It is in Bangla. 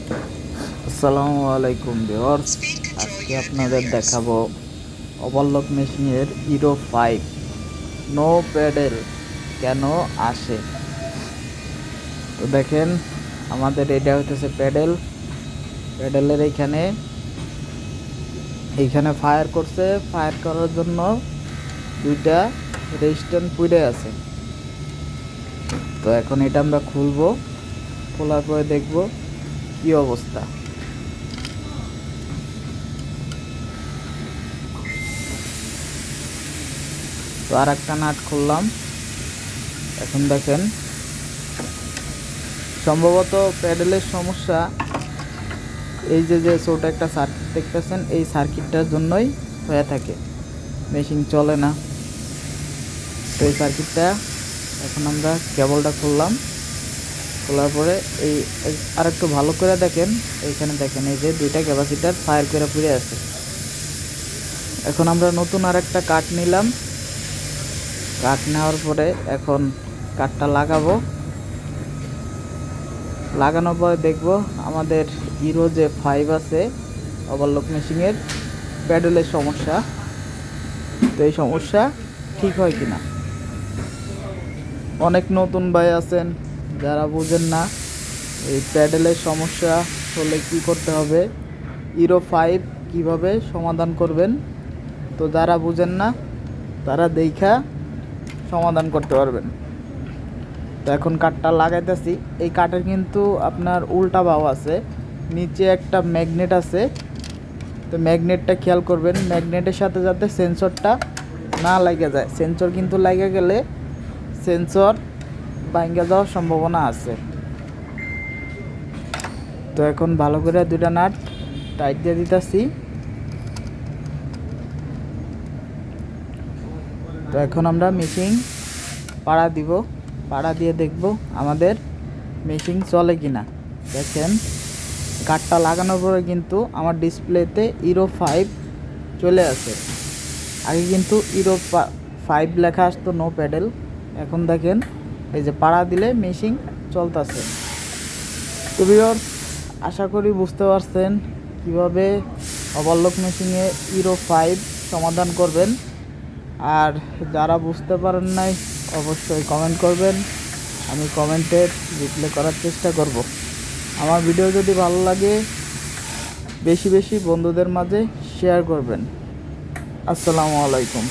আসসালামু আলাইকুম ভিউয়ার্স, আজকে আপনাদের দেখাবো ওভারলক মেশিনের হিরো 5 নো প্যাডেল কেন আসে। তো দেখেন, আমাদের এটা হইতেছে প্যাডেলের এইখানে ফায়ার করছে। ফায়ার করার জন্য দুইটা রেজিস্ট্যান্ট পুড়ে আছে। তো এখন এটা আমরা খুলবো, খোলার পরে দেখবো কি অবস্থা। তো আর একটা নাট খুললাম। এখন দেখেন, সম্ভবত প্যাডেলের সমস্যা। এই যে ছোট একটা সার্কিট দেখতেছেন, এই সার্কিটটার জন্যই হয়ে থাকে, মেশিন চলে না। তো এই সার্কিটটা এখন আমরা কেবলটা খুললাম, খোলার পরে এই আর একটু ভালো করে দেখেন, এইখানে দেখেন এই যে দুইটা ক্যাপাসিটার ফায়ার করে পুড়ে আছে। এখন আমরা নতুন আর একটা কাঠ নিলাম। কাঠ নেওয়ার পরে এখন কাঠটা লাগানোর পরে দেখব আমাদের হিরো যে 5 আছে ওভারলক মেশিনের প্যাডেলের সমস্যা। তো এই সমস্যা ঠিক হয় কিনা। অনেক নতুন ভাই আছেন যারা বুঝেন না এই প্যাডেলের সমস্যা হলে কি করতে হবে, হিরো 5 কিভাবে সমাধান করবেন। তো যারা বুঝেন না তারা দেখা সমাধান করতে পারবেন। তো এখন কাঠটা লাগাইতেছি। এই কাঠের কিন্তু আপনার উল্টা বাও আছে, নিচে একটা ম্যাগনেট আছে। তো ম্যাগনেটটা খেয়াল করবেন, ম্যাগনেটের সাথে যাতে সেন্সরটা না লাগে যায়। সেন্সর কিন্তু লাগে গেলে সেন্সর ভাঙা যাওয়ার সম্ভাবনা আছে। তো এখন ভালো করে দুইটা নাট টাইট দিয়ে দিতেছি। তো এখন আমরা মেশিন পাড়া দিব, পাড়া দিয়ে দেখব আমাদের মেশিন চলে কিনা। দেখেন, কাঠটা লাগানোর পরে কিন্তু আমার ডিসপ্লেতে হিরো 5 চলে আসে। আগে কিন্তু হিরো 5 লেখা আসতো নো প্যাডেল। এখন দেখেন এই যে পাড়া দিলে মেশিন চলতেছে। তো ভিউয়ার্স, আশা করি বুঝতে পারছেন কিভাবে ওভারলক মেশিনে হিরো 5 সমাধান করবেন। আর যারা বুঝতে পারেন নাই অবশ্যই কমেন্ট করবেন, আমি কমেন্টের রিপ্লাই করার চেষ্টা করব। আমার ভিডিও যদি ভালো লাগে বেশি বেশি বন্ধুদের মাঝে শেয়ার করবেন। আসসালামু আলাইকুম।